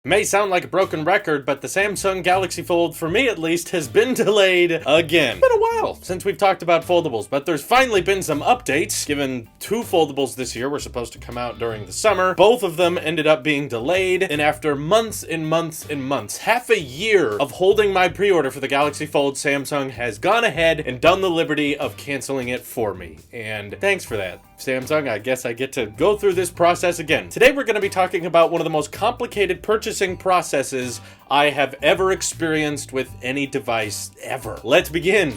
May sound like a broken record, but the Samsung Galaxy Fold, for me at least, has been delayed again. It's been a while since we've talked about foldables, but there's finally been some updates, given 2 foldables this year were supposed to come out during the summer. Both of them ended up being delayed, and after months and months and months, half a year of holding my pre-order for the Galaxy Fold, Samsung has gone ahead and done the liberty of canceling it for me. And thanks for that, Samsung. I guess I get to go through this process again. Today we're going to be talking about one of the most complicated purchasing processes I have ever experienced with any device ever. Let's begin.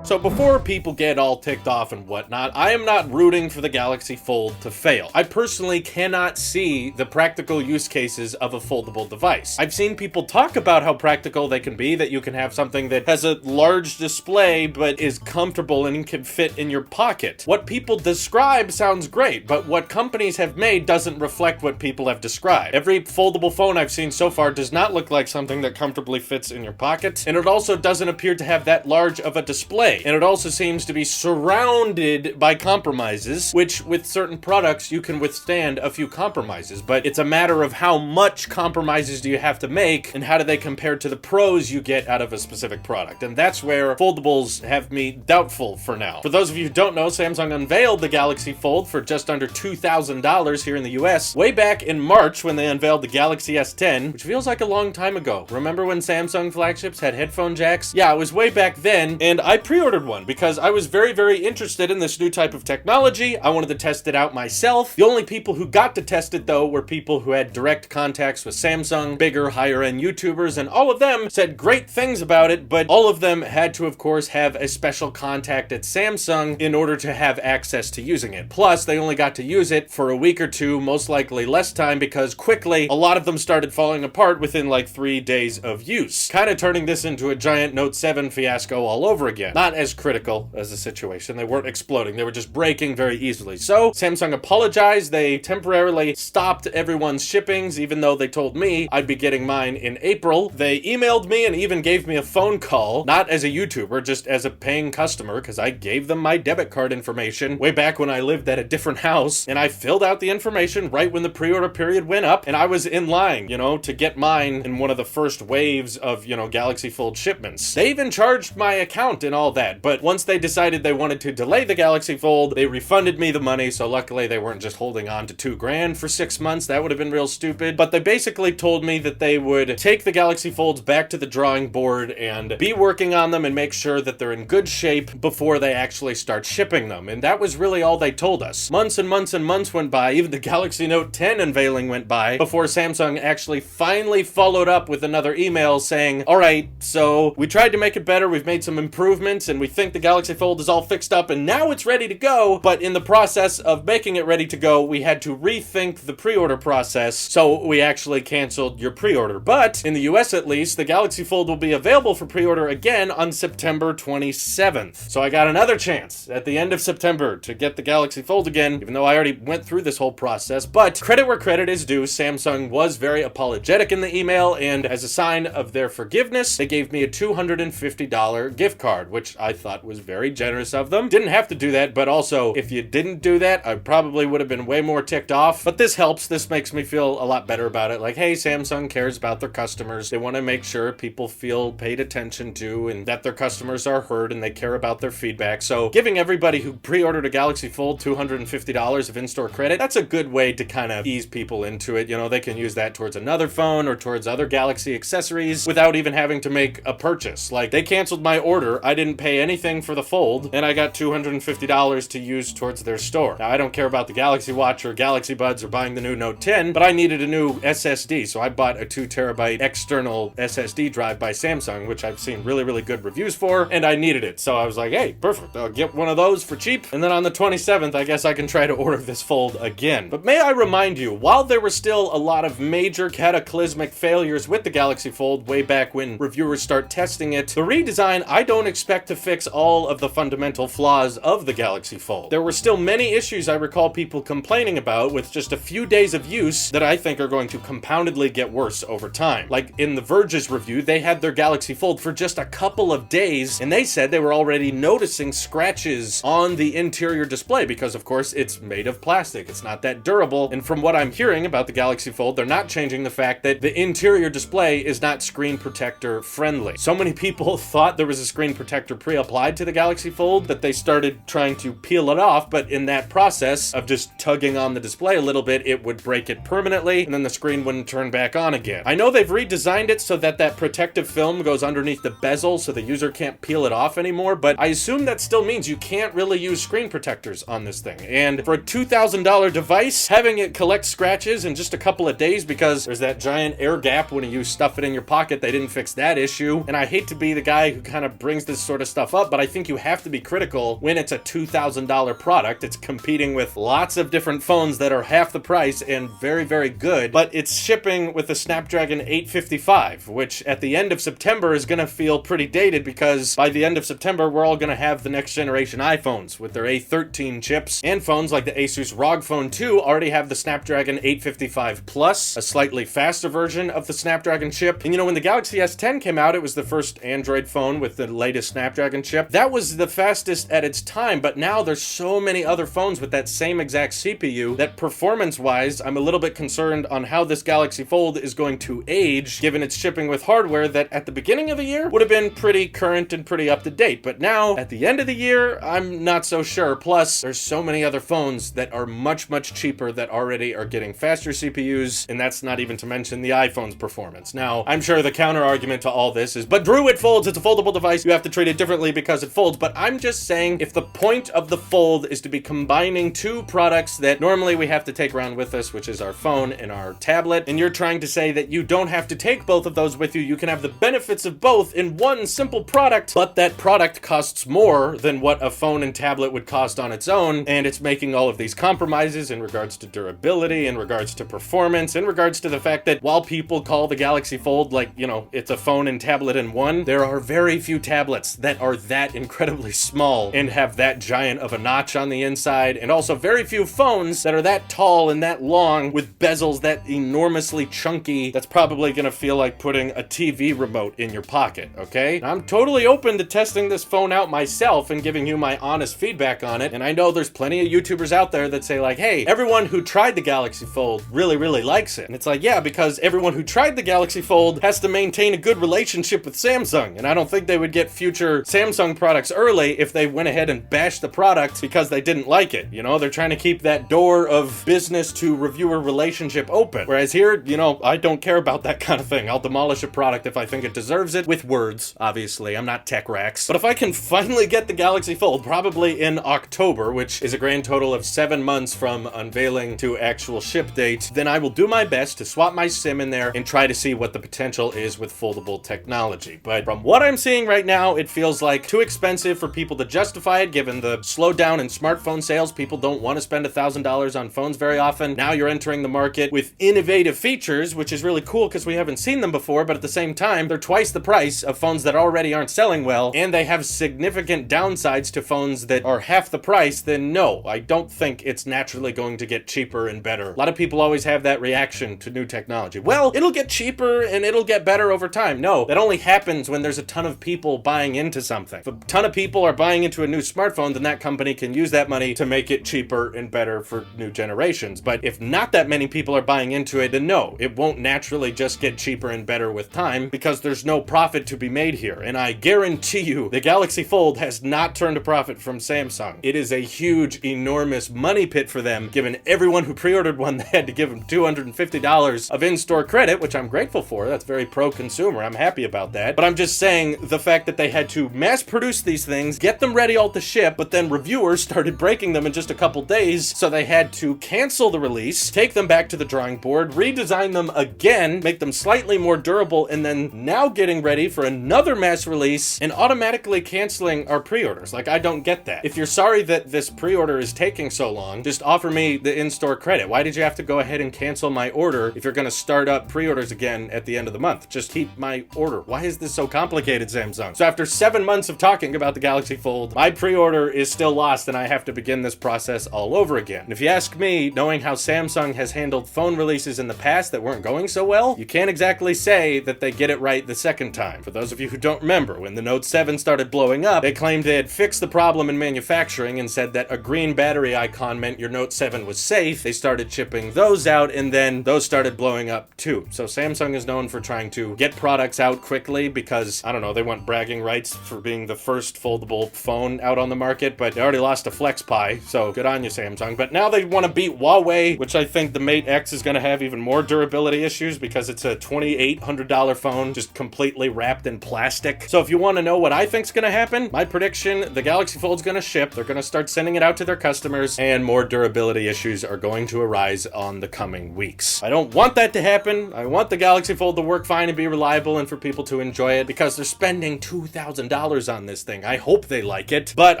So before people get all ticked off and whatnot, I am not rooting for the Galaxy Fold to fail. I personally cannot see the practical use cases of a foldable device. I've seen people talk about how practical they can be, that you can have something that has a large display but is comfortable and can fit in your pocket. What people describe sounds great, but what companies have made doesn't reflect what people have described. Every foldable phone I've seen so far does not look like something that comfortably fits in your pocket, and it also doesn't appear to have that large of a display. And it also seems to be surrounded by compromises, which with certain products you can withstand a few compromises, but it's a matter of how much compromises do you have to make and how do they compare to the pros you get out of a specific product. And that's where foldables have me doubtful for now. For those of you who don't know, Samsung unveiled the Galaxy Fold for just under $2,000 here in the US way back in March when they unveiled the Galaxy S10, which feels like a long time ago. Remember when Samsung flagships had headphone jacks? Yeah, it was way back then, and I pre-ordered one because I was very, very interested in this new type of technology. I wanted to test it out myself. The only people who got to test it, though, were people who had direct contacts with Samsung, bigger, higher-end YouTubers, and all of them said great things about it, but all of them had to, of course, have a special contact at Samsung in order to have access to using it. Plus, they only got to use it for a week or two, most likely less time, because quickly, a lot of them started falling apart within like 3 days of use, kind of turning this into a giant Note 7 fiasco all over again. Not as critical as the situation. They weren't exploding. They were just breaking very easily. So Samsung apologized. They temporarily stopped everyone's shippings, even though they told me I'd be getting mine in April. They emailed me and even gave me a phone call, not as a YouTuber, just as a paying customer, because I gave them my debit card information way back when I lived at a different house, and I filled out the information right when the pre-order period went up, and I was in line, to get mine in one of the first waves of, Galaxy Fold shipments. They even charged my account and all that, but once they decided they wanted to delay the Galaxy Fold, they refunded me the money, so luckily they weren't just holding on to $2,000 for 6 months. That would have been real stupid. But they basically told me that they would take the Galaxy Folds back to the drawing board and be working on them and make sure that they're in good shape before they actually start shipping them. And that was really all they told us. Months and months and months went by, even the Galaxy Note 10 unveiling went by, before Samsung actually finally followed up with another email saying, alright, so we tried to make it better, we've made some improvements, and we think the Galaxy Fold is all fixed up and now it's ready to go, but in the process of making it ready to go, we had to rethink the pre-order process, so we actually canceled your pre-order. But in the US at least, the Galaxy Fold will be available for pre-order again on September 27th. So I got another chance at the end of September to get the Galaxy Fold again, even though I already went through this whole process. But credit where credit is due, Samsung was very apologetic in the email, and as a sign of their forgiveness, they gave me a $250 gift card, which I thought was very generous of them. Didn't have to do that, but also, if you didn't do that, I probably would have been way more ticked off. But this helps. This makes me feel a lot better about it. Like, hey, Samsung cares about their customers. They want to make sure people feel paid attention to and that their customers are heard and they care about their feedback. So giving everybody who pre-ordered a Galaxy Fold $250 of in-store credit, that's a good way to kind of ease people into it. They can use that towards another phone or towards other Galaxy accessories without even having to make a purchase. Like, they canceled my order. I didn't pay anything for the Fold, and I got $250 to use towards their store. Now, I don't care about the Galaxy Watch or Galaxy Buds or buying the new Note 10, but I needed a new SSD, so I bought a 2 terabyte external SSD drive by Samsung, which I've seen really, really good reviews for, and I needed it. So I was like, hey, perfect, I'll get one of those for cheap, and then on the 27th, I guess I can try to order this Fold again. But may I remind you, while there were still a lot of major cataclysmic failures with the Galaxy Fold way back when reviewers start testing it, the redesign I don't expect to to fix all of the fundamental flaws of the Galaxy Fold. There were still many issues I recall people complaining about with just a few days of use that I think are going to compoundedly get worse over time. Like in the Verge's review, they had their Galaxy Fold for just a couple of days, and they said they were already noticing scratches on the interior display because, of course, it's made of plastic. It's not that durable, and from what I'm hearing about the Galaxy Fold, they're not changing the fact that the interior display is not screen protector friendly. So many people thought there was a screen protector pre-applied to the Galaxy Fold that they started trying to peel it off, but in that process of just tugging on the display a little bit, it would break it permanently, and then the screen wouldn't turn back on again. I know they've redesigned it so that that protective film goes underneath the bezel so the user can't peel it off anymore, but I assume that still means you can't really use screen protectors on this thing. And for a $2,000 device, having it collect scratches in just a couple of days because there's that giant air gap when you stuff it in your pocket, they didn't fix that issue. And I hate to be the guy who kind of brings this sort of stuff up, but I think you have to be critical when it's a $2,000 product. It's competing with lots of different phones that are half the price and very, very good, but it's shipping with the Snapdragon 855, which at the end of September is going to feel pretty dated because by the end of September, we're all going to have the next generation iPhones with their A13 chips, and phones like the Asus ROG Phone 2 already have the Snapdragon 855 Plus, a slightly faster version of the Snapdragon chip. And you know, when the Galaxy S10 came out, it was the first Android phone with the latest Snapdragon chip. That was the fastest at its time, but now there's so many other phones with that same exact CPU that performance-wise, I'm a little bit concerned on how this Galaxy Fold is going to age, given it's shipping with hardware that at the beginning of the year would have been pretty current and pretty up-to-date, but now at the end of the year, I'm not so sure. Plus, there's so many other phones that are much, much cheaper that already are getting faster CPUs, and that's not even to mention the iPhone's performance. Now, I'm sure the counter-argument to all this is, but Drew, it folds, it's a foldable device, you have to treat it differently because it folds, but I'm just saying, if the point of the Fold is to be combining two products that normally we have to take around with us, which is our phone and our tablet, and you're trying to say that you don't have to take both of those with you, you can have the benefits of both in one simple product, but that product costs more than what a phone and tablet would cost on its own, and it's making all of these compromises in regards to durability, in regards to performance, in regards to the fact that while people call the Galaxy Fold like, you know, it's a phone and tablet in one, there are very few tablets that are that incredibly small and have that giant of a notch on the inside, and also very few phones that are that tall and that long with bezels that enormously chunky that's probably gonna feel like putting a TV remote in your pocket, okay? I'm totally open to testing this phone out myself and giving you my honest feedback on it, and I know there's plenty of YouTubers out there that say like, hey, everyone who tried the Galaxy Fold really, really likes it. And it's like, yeah, because everyone who tried the Galaxy Fold has to maintain a good relationship with Samsung, and I don't think they would get future Samsung products early if they went ahead and bashed the product because they didn't like it. You know, they're trying to keep that door of business to reviewer relationship open. Whereas here, you know, I don't care about that kind of thing. I'll demolish a product if I think it deserves it, with words, obviously. I'm not Tech Racks. But if I can finally get the Galaxy Fold, probably in October, which is a grand total of 7 months from unveiling to actual ship date, then I will do my best to swap my SIM in there and try to see what the potential is with foldable technology. But from what I'm seeing right now, it feels like too expensive for people to justify it, given the slowdown in smartphone sales. People don't want to spend $1,000 on phones very often. Now you're entering the market with innovative features, which is really cool because we haven't seen them before, but at the same time, they're twice the price of phones that already aren't selling well, and they have significant downsides to phones that are half the price. Then no, I don't think it's naturally going to get cheaper and better. A lot of people always have that reaction to new technology. Well, it'll get cheaper and it'll get better over time. No, that only happens when there's a ton of people buying into something. If a ton of people are buying into a new smartphone, then that company can use that money to make it cheaper and better for new generations. But if not that many people are buying into it, then no, it won't naturally just get cheaper and better with time because there's no profit to be made here. And I guarantee you, the Galaxy Fold has not turned a profit from Samsung. It is a huge, enormous money pit for them, given everyone who pre-ordered one, they had to give them $250 of in-store credit, which I'm grateful for. That's very pro-consumer. I'm happy about that. But I'm just saying the fact that they had to mass produce these things, get them ready all to ship, but then reviewers started breaking them in just a couple days, so they had to cancel the release, take them back to the drawing board, redesign them again, make them slightly more durable, and then now getting ready for another mass release and automatically canceling our pre-orders. Like, I don't get that. If you're sorry that this pre-order is taking so long, just offer me the in-store credit. Why did you have to go ahead and cancel my order if you're going to start up pre-orders again at the end of the month? Just keep my order. Why is this so complicated, Samsung? So after 7 months of talking about the Galaxy Fold, my pre-order is still lost and I have to begin this process all over again. And if you ask me, knowing how Samsung has handled phone releases in the past that weren't going so well, you can't exactly say that they get it right the second time. For those of you who don't remember, when the Note 7 started blowing up, they claimed they had fixed the problem in manufacturing and said that a green battery icon meant your Note 7 was safe. They started shipping those out and then those started blowing up too. So Samsung is known for trying to get products out quickly because, I don't know, they want bragging rights for being the first foldable phone out on the market, but they already lost to FlexPi, so good on you, Samsung. But now they want to beat Huawei, which I think the Mate X is going to have even more durability issues because it's a $2,800 phone just completely wrapped in plastic. So if you want to know what I think's going to happen, my prediction, the Galaxy Fold's going to ship, they're going to start sending it out to their customers, and more durability issues are going to arise on the coming weeks. I don't want that to happen. I want the Galaxy Fold to work fine and be reliable and for people to enjoy it because they're spending $2,000 on this thing. I hope they like it, but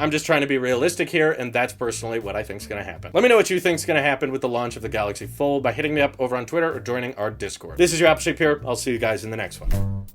I'm just trying to be realistic here, and that's personally what I think is going to happen. Let me know what you think is going to happen with the launch of the Galaxy Fold by hitting me up over on Twitter or joining our Discord. This is your Apple Shape here. I'll see you guys in the next one.